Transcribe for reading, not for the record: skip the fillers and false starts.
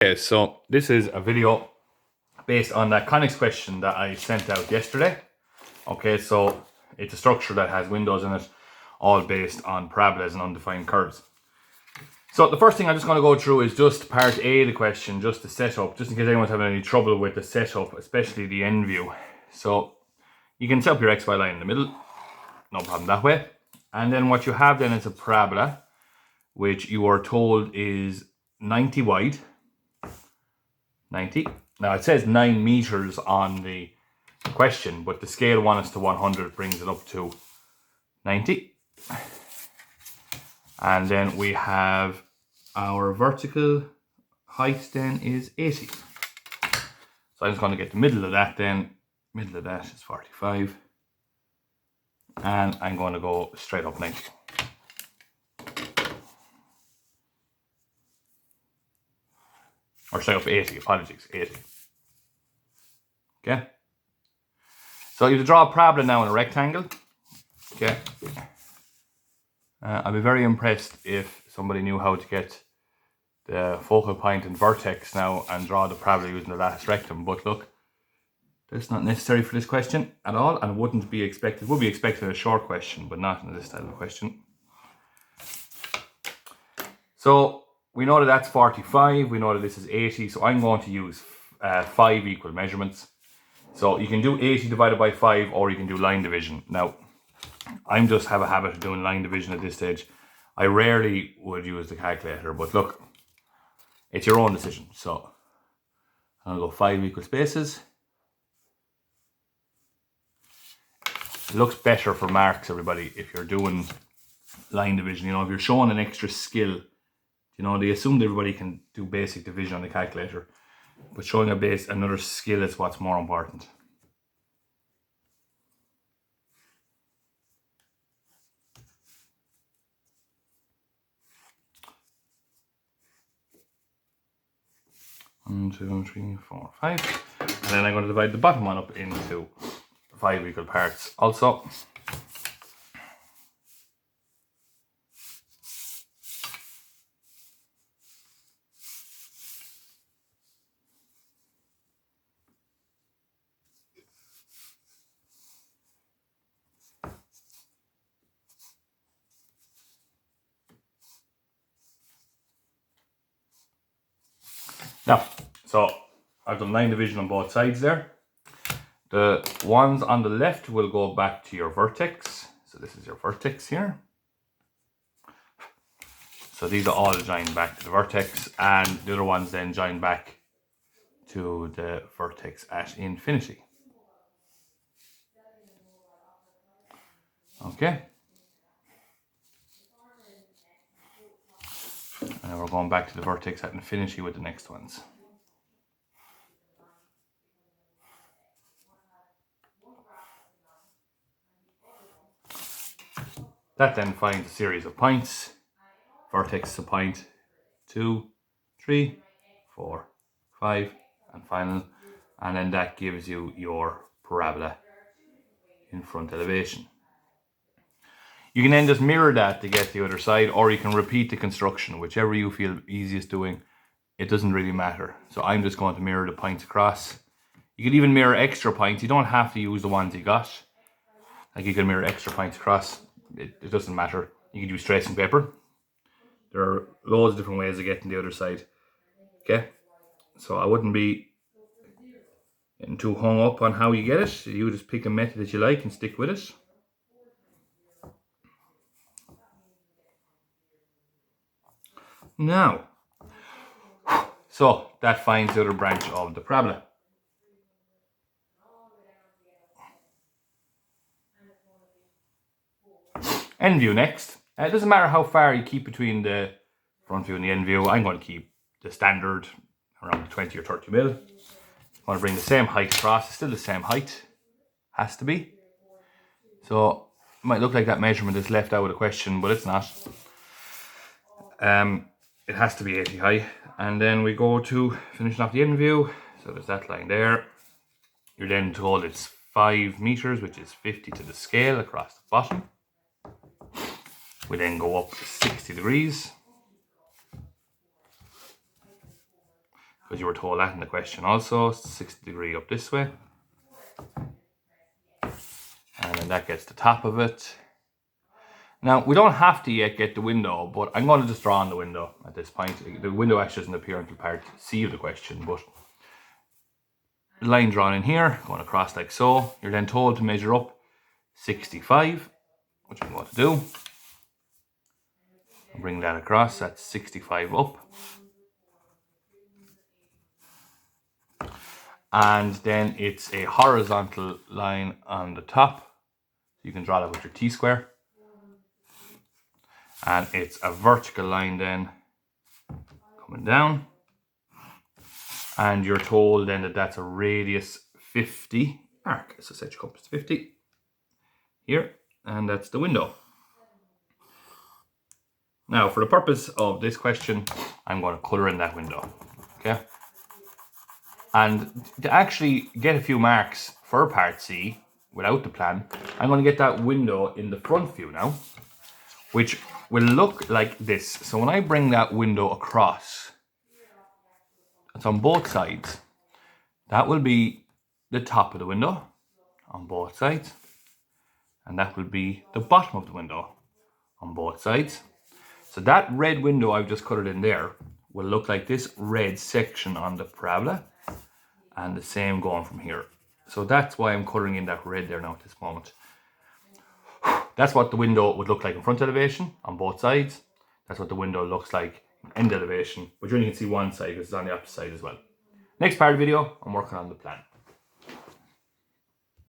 Okay, so this is a video based on that Conics question that I sent out yesterday. Okay, so it's a structure that has windows in it, all based on parabolas and undefined curves. So the first thing I'm just going to go through is just part A of the question, just the setup, just in case anyone's having any trouble with the setup, especially the end view. So you can set up your XY line in the middle, no problem that way. And then what you have then is a parabola, which you are told is 90 wide. 90. Now it says 9 meters on the question, but the scale 1 is to 100 brings it up to 90. And then we have our vertical height then is 80. So I'm just going to get the middle of that then. Middle of that is 45. And I'm going to go straight up 90. Or straight up 80, apologies, 80. Okay. So you have to draw a parabola now in a rectangle. Okay. I'd be very impressed if somebody knew how to get the focal point and vertex now and draw the parabola using the latus rectum. But look, that's not necessary for this question at all, and wouldn't be expected. Would be expected in a short question, but not in this type of question. So we know that that's 45. We know that this is 80. So I'm going to use 5 equal measurements. So you can do 80 divided by 5, or you can do line division. Now, I just have a habit of doing line division at this stage. I rarely would use the calculator, but look, it's your own decision. So I'll go 5 equal spaces. It looks better for marks, everybody, if you're doing line division. You know, if you're showing an extra skill, you know, they assumed everybody can do basic division on the calculator, but showing another skill is what's more important. One, two, three, four, 5. And then I'm going to divide the bottom one up into 5 equal parts also. Now, so I've done line division on both sides there. The ones on the left will go back to your vertex. So this is your vertex here. So these are all joined back to the vertex, and the other ones then join back to the vertex at infinity. Okay. And we're going back to the vertex at infinity with the next ones. That then finds a series of points. Vertex is a point, 2, 3, 4, 5, and final. And then that gives you your parabola in front elevation. You can then just mirror that to get the other side, or you can repeat the construction, whichever you feel easiest doing. It doesn't really matter. So I'm just going to mirror the points across. You can even mirror extra points. You don't have to use the ones you got. Like you can mirror extra points across. It doesn't matter. You can use tracing paper. There are loads of different ways of getting the other side. Okay? So I wouldn't be getting too hung up on how you get it. You just pick a method that you like and stick with it. Now, so that finds the other branch of the parabola. End view next. It doesn't matter how far you keep between the front view and the end view. I'm going to keep the standard around 20 or 30 mil. I'm going to bring the same height across. It's still the same height. Has to be. So it might look like that measurement is left out of the question, but it's not. It has to be 80 high. And then we go to finishing off the end view. So there's that line there. You're then told it's 5 meters, which is 50 to the scale across the bottom. We then go up 60 degrees. because you were told that in the question also. 60 degree up this way. And then that gets the top of it. Now, we don't have to yet get the window, but I'm going to just draw on the window at this point. The window actually doesn't appear until part C of the question, but the line drawn in here, going across like so. You're then told to measure up 65, which I'm going to do. Bring that across, that's 65 up. And then it's a horizontal line on the top. You can draw that with your T-square. And it's a vertical line then coming down. And you're told then that that's a radius 50 arc. So set your compass to 50 here, and that's the window. Now, for the purpose of this question, I'm going to colour in that window, okay? And to actually get a few marks for part C without the plan, I'm going to get that window in the front view now, which will look like this. So when I bring that window across, it's on both sides. That will be the top of the window on both sides. And that will be the bottom of the window on both sides. So that red window I've just colored in there will look like this red section on the parabola, and the same going from here. So that's why I'm coloring in that red there now at this moment. That's what the window would look like in front elevation on both sides. That's what the window looks like in end elevation, but you only can see one side because it's on the opposite side as well. Next part of the video, I'm working on the plan.